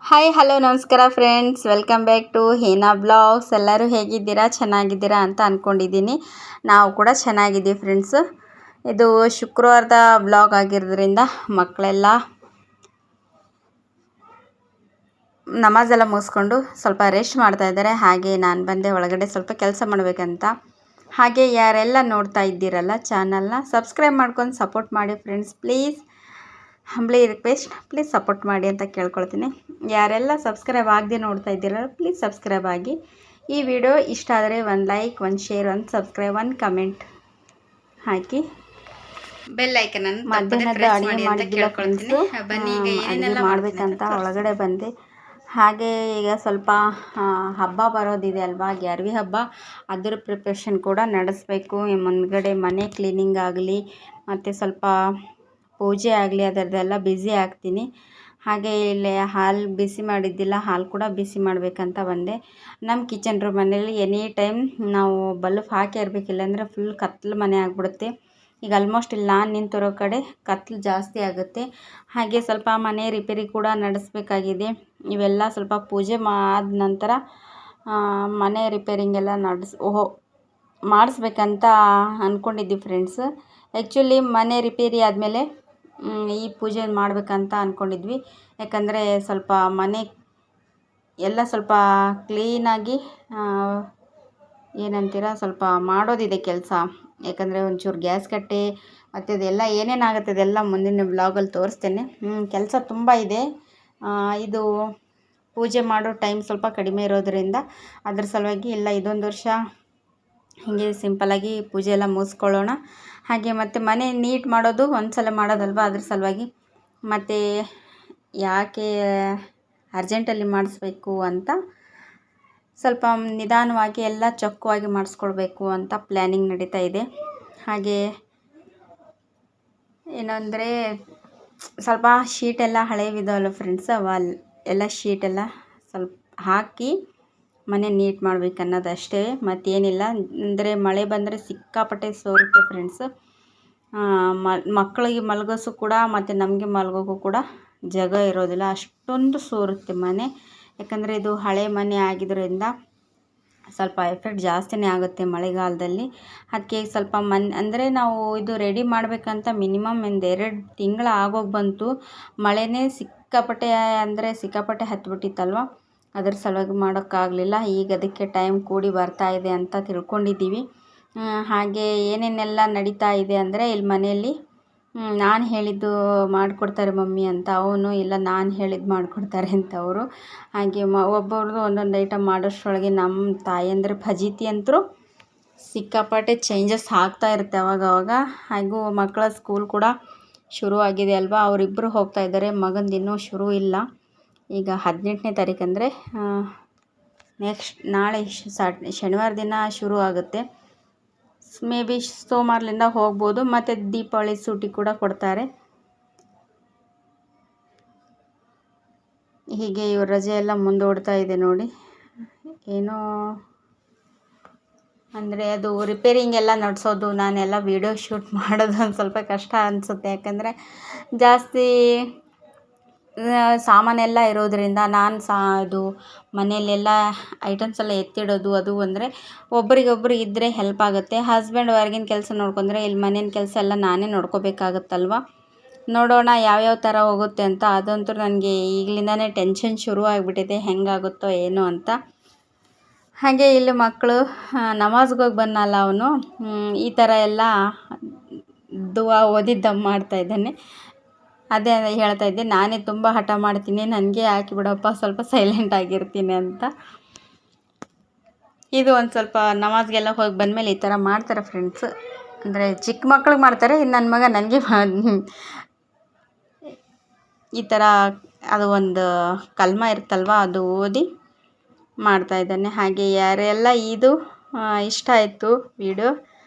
Hi hello ನಮಸ್ಕಾರ friends, welcome back to Hena blogs. ಎಲ್ಲರೂ ಹೇಗಿದ್ದೀರಾ? ಚೆನ್ನಾಗಿದ್ದೀರಾ ಅಂತ ಅಂದ್ಕೊಂಡಿದ್ದೀನಿ. ನಾವು ಕೂಡ ಚೆನ್ನಾಗಿದ್ದೀವಿ ಫ್ರೆಂಡ್ಸ್. ಇದು ಶುಕ್ರವಾರದ ಬ್ಲಾಗ್ ಆಗಿರೋದ್ರಿಂದ ಮಕ್ಕಳೆಲ್ಲ ನಮಾಜೆಲ್ಲ ಮುಗಿಸ್ಕೊಂಡು ಸ್ವಲ್ಪ ರೆಸ್ಟ್ ಮಾಡ್ತಾ ಇದ್ದಾರೆ. ಹಾಗೆ ನಾನು ಬಂದೆ ಒಳಗಡೆ ಸ್ವಲ್ಪ ಕೆಲಸ ಮಾಡಬೇಕಂತ. ಹಾಗೆ ಯಾರೆಲ್ಲ ನೋಡ್ತಾ ಇದ್ದೀರಲ್ಲ ಚಾನಲ್ನ ಸಬ್ಸ್ಕ್ರೈಬ್ ಮಾಡ್ಕೊಂಡು ಸಪೋರ್ಟ್ ಮಾಡಿ friends. Humbly request, please support ಮಾಡಿ ಅಂತ ಕೇಳ್ಕೊಳ್ತೀನಿ. ಯಾರೆಲ್ಲ ಸಬ್ಸ್ಕ್ರೈಬ್ ಆಗದೆ ನೋಡ್ತಾ ಇದ್ದೀರಲ್ಲ ಪ್ಲೀಸ್ ಸಬ್ಸ್ಕ್ರೈಬ್ ಆಗಿ. ಈ ವಿಡಿಯೋ ಇಷ್ಟ ಆದರೆ ಒಂದು ಲೈಕ್, ಒಂದು ಶೇರ್, ಒಂದು ಸಬ್ಸ್ಕ್ರೈಬ್, ಒಂದು ಕಮೆಂಟ್ ಹಾಕಿ ಬೆಲ್ ಐಕನನ್ನು ಮಧ್ಯಾಹ್ನದ ಅಡುಗೆ ಮಾಡಿದ್ದಿಲ್ಲ ಫ್ರೆಂಡ್ಸು. ಅಡುಗೆ ಮಾಡಬೇಕಂತ ಒಳಗಡೆ ಬಂದೆ. ಹಾಗೆ ಈಗ ಸ್ವಲ್ಪ ಹಬ್ಬ ಬರೋದಿದೆ ಅಲ್ವಾ, ಗ್ಯಾರ್ವಿ ಹಬ್ಬ. ಅದರ ಪ್ರಿಪ್ರೇಷನ್ ಕೂಡ ನಡೆಸಬೇಕು. ಮುಂದ್ಗಡೆ ಮನೆ ಕ್ಲೀನಿಂಗ್ ಆಗಲಿ ಮತ್ತು ಸ್ವಲ್ಪ ಪೂಜೆ ಆಗಲಿ ಅದರದ್ದೆಲ್ಲ ಬ್ಯುಸಿ ಆಗ್ತೀನಿ. ಹಾಗೆ ಇಲ್ಲಿ ಹಾಲು ಬಿಸಿ ಮಾಡಿದ್ದಿಲ್ಲ, ಹಾಲು ಕೂಡ ಬಿಸಿ ಮಾಡಬೇಕಂತ ಬಂದೆ. ನಮ್ಮ ಕಿಚನ್ ರೂಮ್ ಮನೇಲಿ ಎನಿ ಟೈಮ್ ನಾವು ಬಲ್ಬ್ ಹಾಕಿ ಇರಬೇಕಿಲ್ಲ ಅಂದರೆ ಫುಲ್ ಕತ್ಲು ಮನೆ ಆಗಿಬಿಡುತ್ತೆ. ಈಗ ಆಲ್ಮೋಸ್ಟ್ ಇಲ್ಲಿ ನಾನು ನಿಂತಿರೋ ಕಡೆ ಕತ್ಲು ಜಾಸ್ತಿ ಆಗುತ್ತೆ. ಹಾಗೆ ಸ್ವಲ್ಪ ಮನೆ ರಿಪೇರಿ ಕೂಡ ನಡೆಸಬೇಕಾಗಿದೆ. ಇವೆಲ್ಲ ಸ್ವಲ್ಪ ಪೂಜೆ ಆದ ನಂತರ ಮನೆ ರಿಪೇರಿಂಗೆಲ್ಲ ಮಾಡಿಸ್ಬೇಕಂತ ಅಂದ್ಕೊಂಡಿದ್ದೀವಿ ಫ್ರೆಂಡ್ಸ್. ಆ್ಯಕ್ಚುಲಿ ಮನೆ ರಿಪೇರಿ ಆದಮೇಲೆ ಈ ಪೂಜೆ ಮಾಡಬೇಕಂತ ಅಂದ್ಕೊಂಡಿದ್ವಿ. ಯಾಕಂದರೆ ಸ್ವಲ್ಪ ಮನೆ ಎಲ್ಲ ಸ್ವಲ್ಪ ಕ್ಲೀನಾಗಿ ಏನಂತೀರ ಸ್ವಲ್ಪ ಮಾಡೋದಿದೆ ಕೆಲಸ. ಯಾಕಂದರೆ ಒಂಚೂರು ಗ್ಯಾಸ್ ಕಟ್ಟೆ ಮತ್ತು ಇದೆಲ್ಲ ಏನೇನಾಗುತ್ತೆ ಅದೆಲ್ಲ ಮುಂದಿನ ಬ್ಲಾಗಲ್ಲಿ ತೋರಿಸ್ತೇನೆ. ಕೆಲಸ ತುಂಬ ಇದೆ. ಇದು ಪೂಜೆ ಮಾಡೋ ಟೈಮ್ ಸ್ವಲ್ಪ ಕಡಿಮೆ ಇರೋದರಿಂದ ಅದ್ರ ಸಲುವಾಗಿ ಇಲ್ಲ, ಇದೊಂದು ವರ್ಷ ಹೀಗೆ ಸಿಂಪಲ್ಲಾಗಿ ಪೂಜೆ ಎಲ್ಲ ಮುಗಿಸ್ಕೊಳ್ಳೋಣ. ಹಾಗೆ ಮತ್ತು ಮನೆ ನೀಟ್ ಮಾಡೋದು ಒಂದು ಸಲ ಮಾಡೋದಲ್ವ, ಅದ್ರ ಸಲುವಾಗಿ ಮತ್ತು ಯಾಕೆ ಅರ್ಜೆಂಟಲ್ಲಿ ಮಾಡಿಸ್ಬೇಕು ಅಂತ ಸ್ವಲ್ಪ ನಿಧಾನವಾಗಿ ಎಲ್ಲ ಚೊಕ್ಕವಾಗಿ ಮಾಡಿಸ್ಕೊಳ್ಬೇಕು ಅಂತ ಪ್ಲ್ಯಾನಿಂಗ್ ನಡೀತಾ ಇದೆ. ಹಾಗೆ ಏನಂದರೆ ಸ್ವಲ್ಪ ಶೀಟೆಲ್ಲ ಹಳೆವಿದಾವಲ್ಲ ಫ್ರೆಂಡ್ಸ್, ಎಲ್ಲ ಶೀಟೆಲ್ಲ ಸ್ವಲ್ಪ ಹಾಕಿ ಮನೆ ನೀಟ್ ಮಾಡ್ಬೇಕು ಅನ್ನೋದು ಅಷ್ಟೇ, ಮತ್ತೇನಿಲ್ಲ. ಅಂದರೆ ಮಳೆ ಬಂದರೆ ಸಿಕ್ಕಾಪಟ್ಟೆ ಸೋರುತ್ತೆ ಫ್ರೆಂಡ್ಸ್. ಮಕ್ಕಳಿಗೆ ಮಲಗೋಸು ಕೂಡ ಮತ್ತು ನಮಗೆ ಮಲಗೋಕ್ಕೂ ಕೂಡ ಜಾಗ ಇರೋದಿಲ್ಲ, ಅಷ್ಟೊಂದು ಸೋರುತ್ತೆ ಮನೆ. ಯಾಕಂದರೆ ಇದು ಹಳೆ ಮನೆ ಆಗಿದ್ದರಿಂದ ಸ್ವಲ್ಪ ಎಫೆಕ್ಟ್ ಜಾಸ್ತಿನೇ ಆಗುತ್ತೆ ಮಳೆಗಾಲದಲ್ಲಿ. ಅದಕ್ಕೆ ಸ್ವಲ್ಪ ಅಂದರೆ ನಾವು ಇದು ರೆಡಿ ಮಾಡಬೇಕಂತ ಮಿನಿಮಮ್ ಒಂದು 2 ತಿಂಗಳು ಆಗೋಗಿ ಬಂತು. ಮಳೆನೇ ಸಿಕ್ಕಾಪಟ್ಟೆ ಹತ್ತಿಬಿಟ್ಟಿತ್ತಲ್ವ, ಅದ್ರ ಸಲುವಾಗಿ ಮಾಡೋಕ್ಕಾಗಲಿಲ್ಲ. ಈಗ ಅದಕ್ಕೆ ಟೈಮ್ ಕೂಡಿ ಬರ್ತಾ ಇದೆ ಅಂತ ತಿಳ್ಕೊಂಡಿದ್ದೀವಿ. ಹಾಗೆ ಏನೇನೆಲ್ಲ ನಡೀತಾ ಇದೆ ಅಂದರೆ ಇಲ್ಲಿ ಮನೆಯಲ್ಲಿ ನಾನು ಹೇಳಿದ್ದು ಮಾಡಿಕೊಡ್ತಾರೆ ಮಮ್ಮಿ ಅಂತ, ಅವನು ಇಲ್ಲ ನಾನು ಹೇಳಿದ್ದು ಮಾಡಿಕೊಡ್ತಾರೆ ಅಂತ ಅವರು. ಹಾಗೆ ಒಬ್ಬರದ್ದು ಒಂದೊಂದು ಐಟಮ್ ಮಾಡೋಷ್ಟರೊಳಗೆ ನಮ್ಮ ತಾಯಂದ್ರ ಫಜೀತಿ ಅಂತೂ ಸಿಕ್ಕಾಪಟ್ಟೆ ಚೇಂಜಸ್ ಆಗ್ತಾ ಇರುತ್ತೆ ಅವಾಗವಾಗ. ಹಾಗೂ ಮಕ್ಕಳ ಸ್ಕೂಲ್ ಕೂಡ ಶುರು ಆಗಿದೆ ಅಲ್ವಾ, ಅವರಿಬ್ಬರು ಹೋಗ್ತಾ ಇದ್ದಾರೆ. ಮಗಂದು ಇನ್ನೂ ಶುರು ಇಲ್ಲ. ಈಗ 18ನೇ ತಾರೀಕು ಅಂದರೆ ನಾಳೆ ಶನಿವಾರ ದಿನ ಶುರು ಆಗುತ್ತೆ. ಮೇ ಬಿ ಸೋಮವಾರದಿಂದ ಹೋಗ್ಬೋದು. ಮತ್ತು ದೀಪಾವಳಿ ಸೂಟಿ ಕೂಡ ಕೊಡ್ತಾರೆ. ಹೀಗೆ ಇವ್ರ ರಜೆ ಎಲ್ಲ ಮುಂದೂಡ್ತಾ ಇದೆ ನೋಡಿ. ಏನೋ ಅಂದರೆ ಅದು ರಿಪೇರಿಂಗ್ ಎಲ್ಲ ನಡೆಸೋದು, ನಾನೆಲ್ಲ ವೀಡಿಯೋ ಶೂಟ್ ಮಾಡೋದು ಒಂದು ಸ್ವಲ್ಪ ಕಷ್ಟ ಅನಿಸುತ್ತೆ. ಯಾಕಂದರೆ ಜಾಸ್ತಿ ಸಾಮಾನೆಲ್ಲ ಇರೋದರಿಂದ ನಾನು ಇದು ಮನೆಯಲ್ಲೆಲ್ಲ ಐಟಮ್ಸ್ ಎಲ್ಲ ಎತ್ತಿಡೋದು ಅದು ಅಂದರೆ ಒಬ್ರಿಗೊಬ್ರು ಇದ್ದರೆ ಹೆಲ್ಪ್ ಆಗುತ್ತೆ. ಹಸ್ಬೆಂಡ್ ಹೊರಗಿನ ಕೆಲಸ ನೋಡ್ಕೊಂಡ್ರೆ ಇಲ್ಲಿ ಮನೇನ ಕೆಲಸ ಎಲ್ಲ ನಾನೇ ನೋಡ್ಕೋಬೇಕಾಗತ್ತಲ್ವ. ನೋಡೋಣ ಯಾವ್ಯಾವ ಥರ ಹೋಗುತ್ತೆ ಅಂತ. ಅದಂತೂ ನನಗೆ ಈಗಲಿಂದನೇ ಟೆನ್ಷನ್ ಶುರು ಆಗಿಬಿಟ್ಟಿದೆ, ಹೆಂಗಾಗುತ್ತೋ ಏನೋ ಅಂತ. ಹಾಗೆ ಇಲ್ಲಿ ಮಕ್ಕಳು ನಮಾಜ್ಗೆ ಹೋಗಿ ಬಂದಲ್ಲ ಅವನು, ಈ ಥರ ಎಲ್ಲ ದುವಾ ಓದಿ ದಮ್ ಮಾಡ್ತಾಯಿದ್ದಾನೆ. ಅದೇ ಹೇಳ್ತಾ ಇದ್ದೆ, ನಾನೇ ತುಂಬ ಹಠ ಮಾಡ್ತೀನಿ, ನನಗೆ ಹಾಕಿಬಿಡಪ್ಪ ಸ್ವಲ್ಪ ಸೈಲೆಂಟ್ ಆಗಿರ್ತೀನಿ ಅಂತ. ಇದು ಒಂದು ಸ್ವಲ್ಪ ನಮಾಜ್ಗೆಲ್ಲ ಹೋಗಿ ಬಂದಮೇಲೆ ಈ ಥರ ಮಾಡ್ತಾರೆ ಫ್ರೆಂಡ್ಸ್. ಅಂದರೆ ಚಿಕ್ಕ ಮಕ್ಳಿಗೆ ಮಾಡ್ತಾರೆ, ಇನ್ನು ನನ್ನ ಮಗ ನನಗೆ ಈ ಥರ ಅದು ಒಂದು ಕಲ್ಮ ಇರುತ್ತಲ್ವ ಅದು ಓದಿ ಮಾಡ್ತಾಯಿದ್ದಾನೆ. ಹಾಗೆ ಯಾರೆಲ್ಲ ಇದು ಇಷ್ಟ ಆಯಿತು ವಿಡಿಯೋ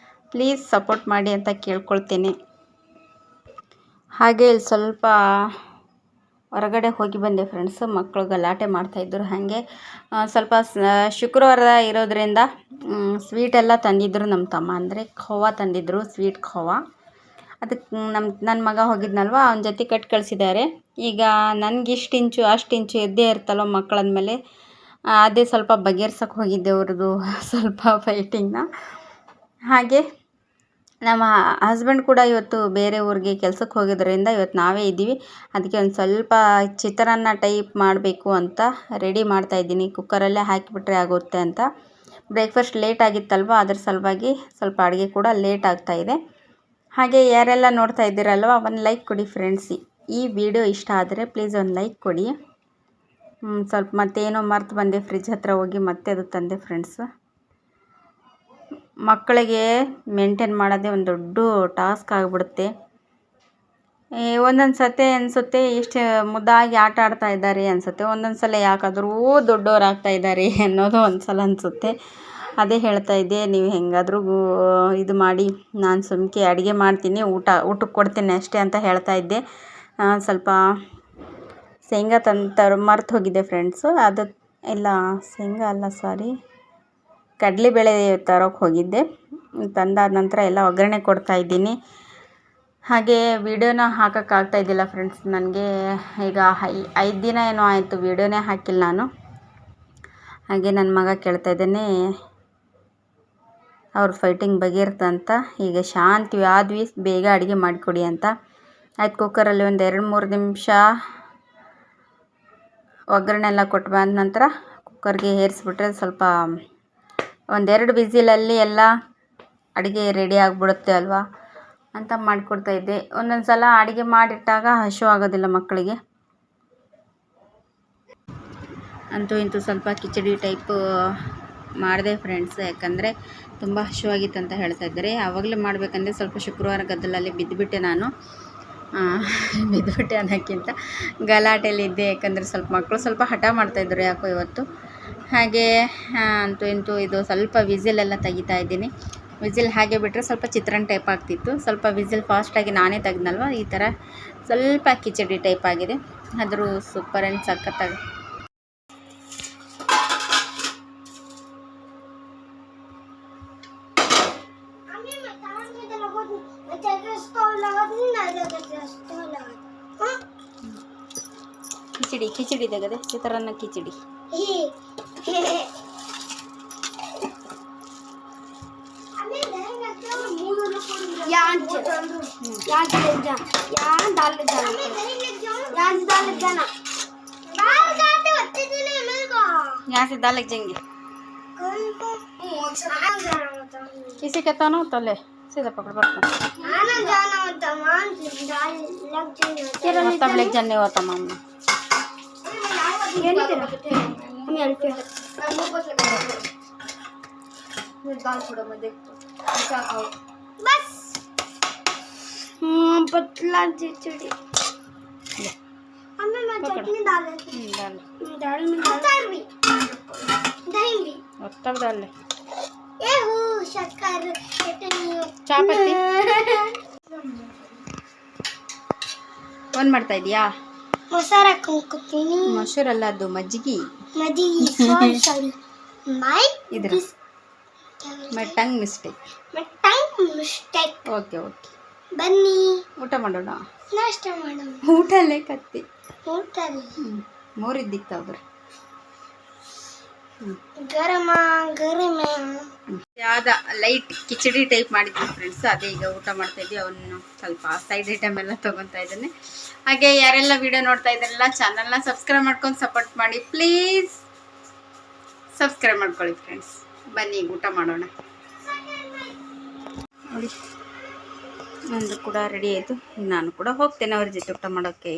ಪ್ಲೀಸ್ ಸಪೋರ್ಟ್ ಮಾಡಿ ಅಂತ ಕೇಳ್ಕೊಳ್ತೇನೆ. ಹಾಗೆ ಇಲ್ಲಿ ಸ್ವಲ್ಪ ಹೊರಗಡೆ ಹೋಗಿ ಬಂದೆ ಫ್ರೆಂಡ್ಸ್, ಮಕ್ಕಳು ಗಲಾಟೆ ಮಾಡ್ತಾಯಿದ್ರು. ಹಾಗೆ ಸ್ವಲ್ಪ ಶುಕ್ರವಾರ ಇರೋದ್ರಿಂದ ಸ್ವೀಟೆಲ್ಲ ತಂದಿದ್ದರು ನಮ್ಮ ತಮ್ಮ. ಅಂದರೆ ಖೋವಾ ತಂದಿದ್ದರು, ಸ್ವೀಟ್ ಖೋವಾ. ಅದಕ್ಕೆ ನನ್ನ ಮಗ ಹೋಗಿದ್ನಲ್ವ ಅವನ ಜೊತೆ ಕಟ್ಟಿ ಕಳಿಸಿದ್ದಾರೆ. ಈಗ ನನಗೆ ಇಷ್ಟು ಇಂಚು ಅಷ್ಟು ಇಂಚು ಎದ್ದೇ ಇರ್ತಲ್ವ ಮಕ್ಕಳಂದಮೇಲೆ, ಅದೇ ಸ್ವಲ್ಪ ಬಗೆಹರ್ಸೋಕ್ಕೆ ಹೋಗಿದ್ದೆ ಅವ್ರದ್ದು ಸ್ವಲ್ಪ ಫೈಟಿಂಗ್ನ. ಹಾಗೆ ನಮ್ಮ ಹಸ್ಬೆಂಡ್ ಕೂಡ ಇವತ್ತು ಬೇರೆ ಊರಿಗೆ ಕೆಲಸಕ್ಕೆ ಹೋಗಿದ್ದರಿಂದ ಇವತ್ತು ನಾವೇ ಇದ್ದೀವಿ. ಅದಕ್ಕೆ ಒಂದು ಸ್ವಲ್ಪ ಚಿತ್ರಾನ್ನ ಟೈಪ್ ಮಾಡಬೇಕು ಅಂತ ರೆಡಿ ಮಾಡ್ತಾಯಿದ್ದೀನಿ. ಕುಕ್ಕರಲ್ಲೇ ಹಾಕಿಬಿಟ್ರೆ ಆಗುತ್ತೆ ಅಂತ. ಬ್ರೇಕ್ಫಾಸ್ಟ್ ಲೇಟ್ ಆಗಿತ್ತಲ್ವ, ಅದ್ರ ಸಲುವಾಗಿ ಸ್ವಲ್ಪ ಅಡುಗೆ ಕೂಡ ಲೇಟ್ ಆಗ್ತಾಯಿದೆ. ಹಾಗೆ ಯಾರೆಲ್ಲ ನೋಡ್ತಾ ಇದ್ದೀರಲ್ವ ಒಂದು ಲೈಕ್ ಕೊಡಿ ಫ್ರೆಂಡ್ಸ್. ಈ ವಿಡಿಯೋ ಇಷ್ಟ ಆದರೆ ಪ್ಲೀಸ್ ಒಂದು ಲೈಕ್ ಕೊಡಿ. ಸ್ವಲ್ಪ ಮತ್ತೇನೋ ಮರ್ತು ಬಂದೆ, ಫ್ರಿಜ್ ಹತ್ರ ಹೋಗಿ ಮತ್ತೆ ಅದು ತಂದೆ ಫ್ರೆಂಡ್ಸ್. ಮಕ್ಕಳಿಗೆ ಮೇಂಟೈನ್ ಮಾಡೋದೇ ಒಂದು ದೊಡ್ಡ ಟಾಸ್ಕ್ ಆಗಿಬಿಡುತ್ತೆ. ಒಂದೊಂದು ಸತಿ ಅನಿಸುತ್ತೆ ಇಷ್ಟು ಮುದ್ದಾಗಿ ಆಟ ಆಡ್ತಾ ಇದ್ದಾರೆ ಅನಿಸುತ್ತೆ, ಒಂದೊಂದು ಸಲ ಯಾಕಾದರೂ ದೊಡ್ಡವರಾಗ್ತಾ ಇದ್ದಾರೆ ಅನ್ನೋದು ಒಂದು ಸಲ ಅನಿಸುತ್ತೆ. ಅದೇ ಹೇಳ್ತಾ ಇದ್ದೆ, ನೀವು ಹೆಂಗಾದರೂ ಇದು ಮಾಡಿ, ನಾನು ಸುಮ್ಕೆ ಅಡುಗೆ ಮಾಡ್ತೀನಿ, ಊಟಕ್ಕೆ ಕೊಡ್ತೀನಿ ಅಷ್ಟೇ ಅಂತ ಹೇಳ್ತಾ ಇದ್ದೆ. ಸ್ವಲ್ಪ ಶೇಂಗಾ ಮರ್ತು ಹೋಗಿದ್ದೆ ಫ್ರೆಂಡ್ಸು. ಅದು ಇಲ್ಲ, ಶೇಂಗಾ ಅಲ್ಲ, ಸಾರಿ, ಕಡಲೆಬೇಳೆ ತರೋಕ್ಕೆ ಹೋಗಿದ್ದೆ. ತಂದಾದ ನಂತರ ಎಲ್ಲ ಒಗ್ಗರಣೆ ಕೊಡ್ತಾಯಿದ್ದೀನಿ. ಹಾಗೆ ವೀಡಿಯೋನ ಹಾಕೋಕ್ಕಾಗ್ತಾಯಿದ್ದಿಲ್ಲ ಫ್ರೆಂಡ್ಸ್ ನನಗೆ. ಈಗ 5 ದಿನ ಏನೋ ಆಯಿತು ವೀಡಿಯೋನೇ ಹಾಕಿಲ್ಲ ನಾನು. ಹಾಗೆ ನನ್ನ ಮಗ ಕೇಳ್ತಾ ಇದ್ದಾನೆ ಅವ್ರ ಫೈಟಿಂಗ್ ಬಗೆಯಿರ್ತಂತ. ಈಗ ಶಾಂತಿ ಆದ್ವಿ, ಬೇಗ ಅಡುಗೆ ಮಾಡಿಕೊಡಿ ಅಂತ. ಆಯ್ತು, ಕುಕ್ಕರಲ್ಲಿ ಒಂದು 2-3 ನಿಮಿಷ ಒಗ್ಗರಣೆ ಎಲ್ಲ ಕೊಟ್ಟು ಬಂದ ನಂತರ ಕುಕ್ಕರ್ಗೆ ಏರಿಸ್ಬಿಟ್ರೆ ಸ್ವಲ್ಪ 1-2 ವಿಸಿಲಲ್ಲಿ ಎಲ್ಲ ಅಡುಗೆ ರೆಡಿ ಆಗಿಬಿಡುತ್ತೆ ಅಲ್ವಾ ಅಂತ ಮಾಡಿಕೊಡ್ತಾಯಿದ್ದೆ. ಒಂದೊಂದು ಸಲ ಅಡುಗೆ ಮಾಡಿಟ್ಟಾಗ ಹಸಿವು ಆಗೋದಿಲ್ಲ ಮಕ್ಕಳಿಗೆ. ಅಂತೂ ಇಂತೂ ಸ್ವಲ್ಪ ಕಿಚಡಿ ಟೈಪ್ ಮಾಡಿದೆ ಫ್ರೆಂಡ್ಸ್, ಯಾಕಂದರೆ ತುಂಬ ಹಸಿವಾಗಿತ್ತು ಅಂತ ಹೇಳ್ತಾ ಇದ್ದಾರೆ. ಆವಾಗಲೇ ಮಾಡಬೇಕಂದ್ರೆ ಸ್ವಲ್ಪ ಶುಕ್ರವಾರ ಗದ್ದಲಲ್ಲಿ ಬಿದ್ದುಬಿಟ್ಟೆ ನಾನು. ಬಿದ್ದುಬಿಟ್ಟೆ ಅನ್ನೋಕ್ಕಿಂತ ಗಲಾಟೆಯಲ್ಲಿದ್ದೆ, ಯಾಕಂದರೆ ಸ್ವಲ್ಪ ಮಕ್ಕಳು ಸ್ವಲ್ಪ ಹಠ ಮಾಡ್ತಾಯಿದ್ರು ಯಾಕೋ ಇವತ್ತು. ಹಾಗೆ ಅಂತೂ ಇಂತೂ ಇದು ಸ್ವಲ್ಪ ವಿಸಿಲೆಲ್ಲ ತೆಗಿತಾ ಇದ್ದೀನಿ. ವಿಸಿಲ್ ಹಾಗೆ ಬಿಟ್ಟರೆ ಸ್ವಲ್ಪ ಚಿತ್ರಾನ್ನ ಟೈಪ್ ಆಗ್ತಿತ್ತು. ಸ್ವಲ್ಪ ವಿಸಿಲ್ ಫಾಸ್ಟಾಗಿ ನಾನೇ ತೆಗೆದ್ನಲ್ವ, ಈ ಥರ ಸ್ವಲ್ಪ ಕಿಚಡಿ ಟೈಪ್ ಆಗಿದೆ. ಆದರೂ ಸೂಪರ್ ಆ್ಯಂಡ್ ಸಖತ್ತಾಗಿ. खिचड़ी दे चित्रान्न खिचड़ी यहाँ से दाल लग जाएंगे। किसी कहता ना तले सीधा पकड़ तब लग जाने होता मामला। बस पतला खिचड़ी हमें मैं चटनी डाल में दही भी तब डाल ले ये हो शक्कर चटनी ಚಾಪತ್ತಿ ಒಂದು ಮಾಡ್ತಾ ಇದೀಯಾ? ಮೊಸರು ಹಾಕೊಂಡ್ತೀನಿ. ಮೊಸರಲ್ಲ, ಅದು ಮಜ್ಜಿಗೆ. ಸಾರಿ ಮೈ ಟಂಗ್ ಮಿಸ್ಟೇಕ್. ಓಕೆ ಓಕೆ, ಬನ್ನಿ ಊಟ ಮಾಡೋಣ, ನಾಷ್ಟ ಮಾಡೋಣ. ಊಟಲ್ಲೇ ಕತ್ತಿ ಊಟಲ್ಲಿ ಮೂರಿದ್ದಿಕ್ತಾವ್ರಿ ಗರಮ ಗರಮ ಯಾವ್ದ ಲೈಟ್ ಕಿಚಡಿ ಟೈಪ್ ಮಾಡಿದ್ವಿ ಫ್ರೆಂಡ್ಸ್. ಅದೇ ಈಗ ಊಟ ಮಾಡ್ತಾ ಇದ್ವಿ. ಅವನು ಸ್ವಲ್ಪ ಸೈಡ್ ಐಟಮ್ ಎಲ್ಲ ತೊಗೊತಾ ಇದ್ದಾನೆ. ಹಾಗೆ ಯಾರೆಲ್ಲ ವಿಡಿಯೋ ನೋಡ್ತಾ ಇದ್ದಾರಲ್ಲ ಚಾನಲ್ನ ಸಬ್ಸ್ಕ್ರೈಬ್ ಮಾಡ್ಕೊಂಡು ಸಪೋರ್ಟ್ ಮಾಡಿ ಪ್ಲೀಸ್. ಸಬ್ಸ್ಕ್ರೈಬ್ ಮಾಡ್ಕೊಳ್ಳಿ ಫ್ರೆಂಡ್ಸ್. ಬನ್ನಿ ಊಟ ಮಾಡೋಣ. ನೋಡಿ, ನಂದು ಕೂಡ ರೆಡಿ ಆಯಿತು. ನಾನು ಕೂಡ ಹೋಗ್ತೇನೆ ಅವ್ರ ಜೊತೆ ಊಟ ಮಾಡೋಕ್ಕೆ.